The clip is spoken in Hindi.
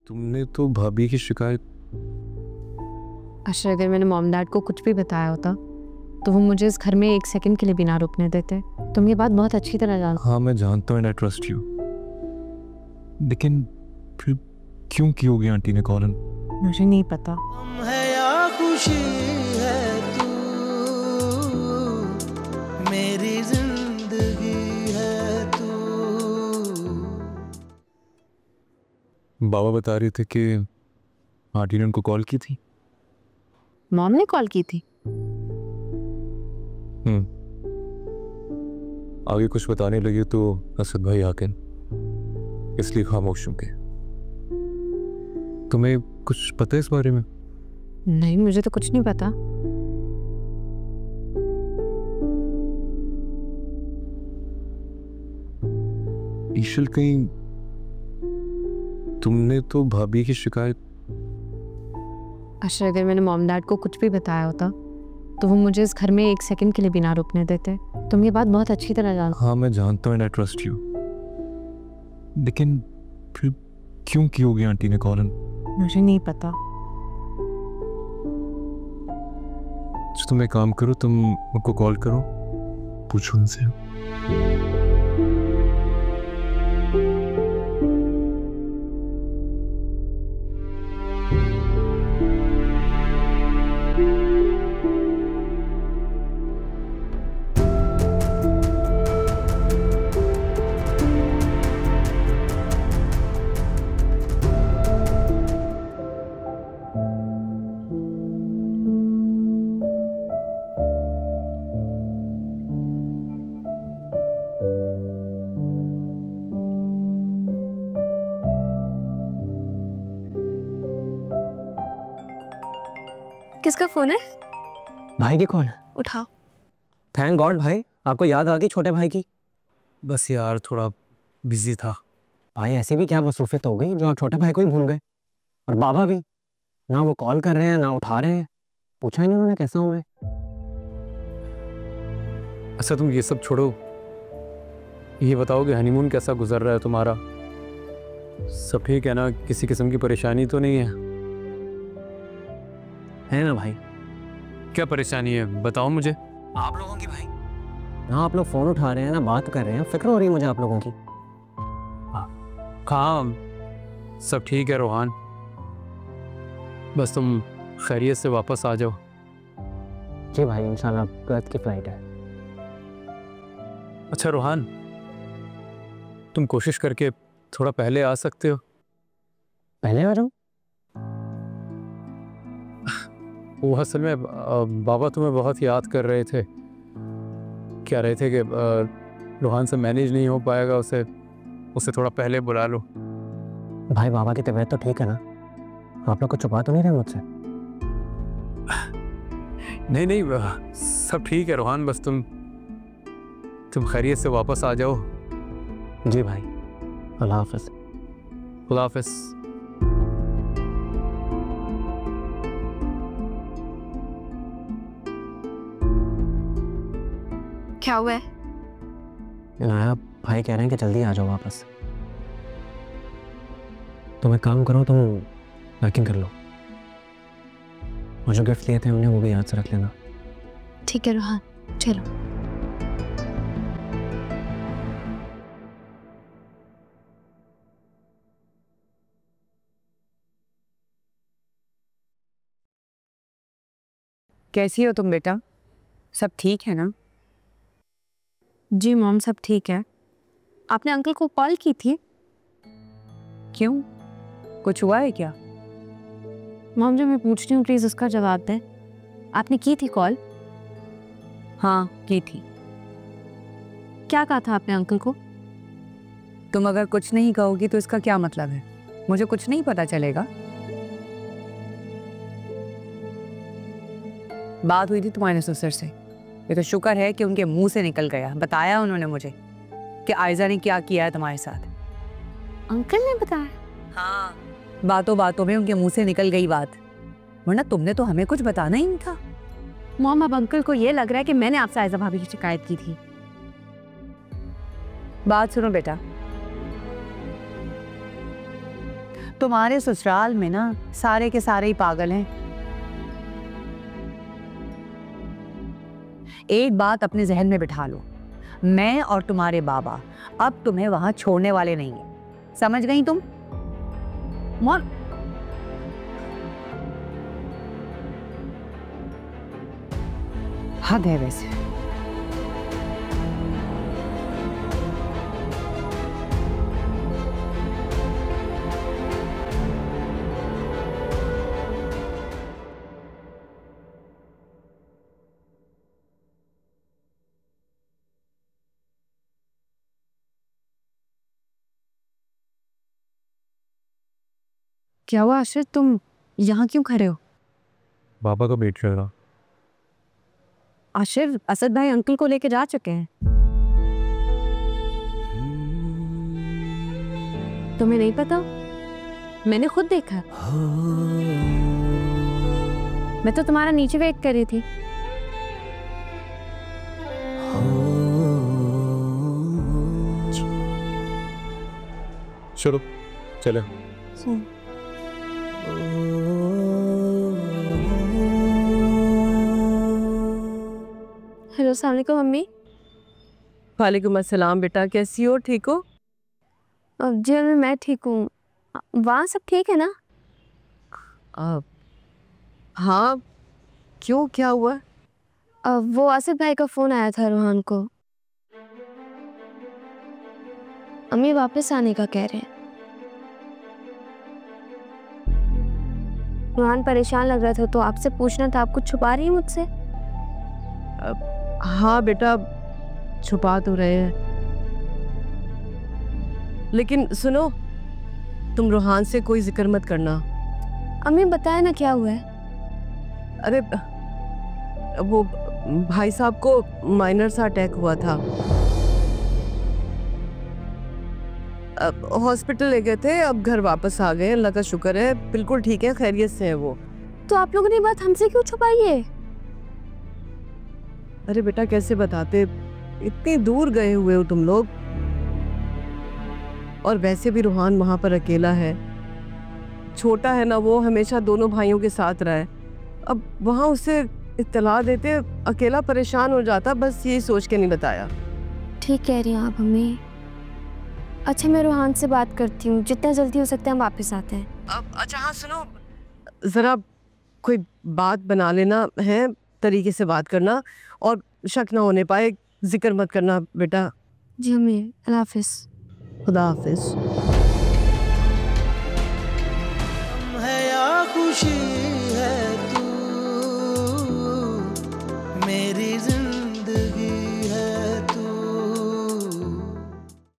तुमने तो भाभी की शिकायत। अच्छा, अगर मैंने मॉम डैड को कुछ भी बताया होता तो वो मुझे इस घर में एक सेकंड के लिए भी ना रुकने देते। तुम ये बात बहुत अच्छी तरह जानते। हाँ मैं जानता हूँ, आई ट्रस्ट यू, लेकिन फिर क्यों की होगी आंटी ने कॉल? मुझे नहीं पता। है या खुशी है तू, मेरी जिंदगी है तू। बाबा बता रहे थे कि आंटी ने उनको कॉल की थी। मॉम ने कॉल की थी? आगे कुछ बताने लगे तो असद भाई आके, इसलिए खामोश हूँ। तुम्हें कुछ पता है इस बारे में? नहीं, मुझे तो कुछ नहीं पता। ईशल, कहीं तुमने तो भाभी की शिकायत। अच्छा, अगर मैंने मॉम डैड को कुछ भी बताया होता तो वो मुझे इस घर में एक सेकंड के लिए भी ना रुकने देते। तुम ये बात बहुत अच्छी तरह जानते। हाँ मैं जानता हूँ, आई ट्रस्ट यू, लेकिन फिर क्यों की होगी आंटी ने कॉल? मुझे नहीं पता। तुम एक काम करो, तुम उनको कॉल करो, पूछो उनसे। किसका फोन है? भाई की कॉल। उठाओ। थैंक गॉड भाई, आपको याद आ गई छोटे भाई की। बस यार थोड़ा बिजी था। भाई ऐसी भी क्या मसरूफियत हो गई जो आप छोटे भाई को ही भूल गए? और बाबा भी ना वो कॉल कर रहे हैं ना उठा रहे हैं। पूछा ही नहीं उन्होंने कैसा हूँ मैं। अच्छा तुम ये सब छोड़ो, ये बताओ कि हनीमून कैसा गुजर रहा है तुम्हारा? सब ठीक है ना? किसी किस्म की परेशानी तो नहीं है ना भाई? क्या परेशानी है बताओ मुझे। आप लोगों की भाई, ना आप लोग फोन उठा रहे हैं ना बात कर रहे हैं। फिक्र हो रही है मुझे आप लोगों की। हाँ सब ठीक है रोहान, बस तुम खैरियत से वापस आ जाओ। जी भाई, इंशाल्लाह कल की फ्लाइट है। अच्छा रोहान, तुम कोशिश करके थोड़ा पहले आ सकते हो। पहले आ जाऊं? वो असल में बाबा तुम्हें बहुत याद कर रहे थे, कह रहे थे कि रोहान से मैनेज नहीं हो पाएगा, उसे थोड़ा पहले बुला लो। भाई बाबा की तबीयत तो ठीक है ना? आप लोग को छुपा तो नहीं रहे मुझसे? नहीं नहीं सब ठीक है रोहान, बस तुम खैरियत से वापस आ जाओ। जी भाई, अल्लाह हाफिज। खुदा हाफिज। क्या हुआ है? आया भाई कह रहे हैं कि जल्दी आ जाओ वापस। तुम एक काम करो, तुम पैकिंग कर लो और जो गिफ्ट लिए थे हमने वो भी याद से रख लेना। ठीक है रोहान, चलो। कैसी हो तुम बेटा? सब ठीक है ना? जी मॉम, सब ठीक है। आपने अंकल को कॉल की थी? क्यों, कुछ हुआ है क्या? मॉम जो मैं पूछ रही हूँ प्लीज उसका जवाब दें। आपने की थी कॉल? हाँ की थी। क्या कहा था आपने अंकल को? तुम अगर कुछ नहीं कहोगी तो इसका क्या मतलब है? मुझे कुछ नहीं पता चलेगा? बात हुई थी तुम्हारे ससुर से, ये तो शुक्र है कि उनके मुंह से निकल गया। बताया उन्होंने मुझे कि आयजा ने क्या किया है तुम्हारे साथ। अंकल ने बताया? हाँ, बातों बातों में उनके मुंह से निकल गई बात, वरना तुमने तो हमें कुछ बताना ही नहीं था। मॉम अब अंकल को ये लग रहा है कि मैंने आपसे आयजा भाभी की शिकायत की थी। बात सुनो बेटा, तुम्हारे ससुराल में ना सारे के सारे ही पागल हैं। एक बात अपने जहन में बिठा लो, मैं और तुम्हारे बाबा अब तुम्हें वहां छोड़ने वाले नहीं हैं। समझ गई तुम? मोर हद है वैसे। क्या हुआ आशिर, तुम यहाँ क्यों खड़े हो? बाबा का वेट कर रहा। आशिर, असद भाई अंकल को लेके जा चुके हैं। तुम्हें नहीं पता? मैंने खुद देखा। मैं तो तुम्हारा नीचे वेट कर रही थी। चलो चले। हेलो, अस्सलाम वालेकुम मम्मी। वालेकुम अस्सलाम बेटा, कैसी हो? ठीक हो? जी मम्मी, मैं ठीक हूँ। वहाँ सब ठीक है ना? हाँ, क्यों, क्या हुआ? वो आसिफ भाई का फ़ोन आया था रूहान को। अम्मी वापस आने का कह रहे हैं। रूहान परेशान लग रहा था तो आपसे पूछना था। आप कुछ छुपा रही हैं मुझसे? हाँ बेटा, छुपा तो रहे हैं, लेकिन सुनो, तुम रूहान से कोई जिक्र मत करना। अम्मी बताया ना क्या हुआ है। अरे वो भाई साहब को माइनर सा अटैक हुआ था, अब हॉस्पिटल ले गए थे, अब घर वापस आ गए। अल्लाह का शुक्र है, बिल्कुल ठीक है, खैरियत से है वो। तो आप लोगों ने बात हमसे क्यों छुपाई है? अरे बेटा कैसे बताते, इतनी दूर गए हुए हो तुम लोग, और वैसे भी रूहान वहां पर अकेला है, छोटा है ना वो, हमेशा दोनों भाइयों के साथ रहा है। अब वहां उसे इत्तला देते अकेला परेशान हो जाता, बस यही सोच के नहीं बताया। ठीक कह रही हैं आप अम्मी। अच्छा, मैं रूहान से बात करती हूँ, जितना जल्दी हो सकता है हम वापस आते हैं। अब अच्छा हाँ सुनो, जरा कोई बात बना लेना है, तरीके से बात करना, और शक ना होने पाए, जिक्र मत करना बेटा। जी अम्मी, अल्लाह हाफिज़। खुदा हाफिज।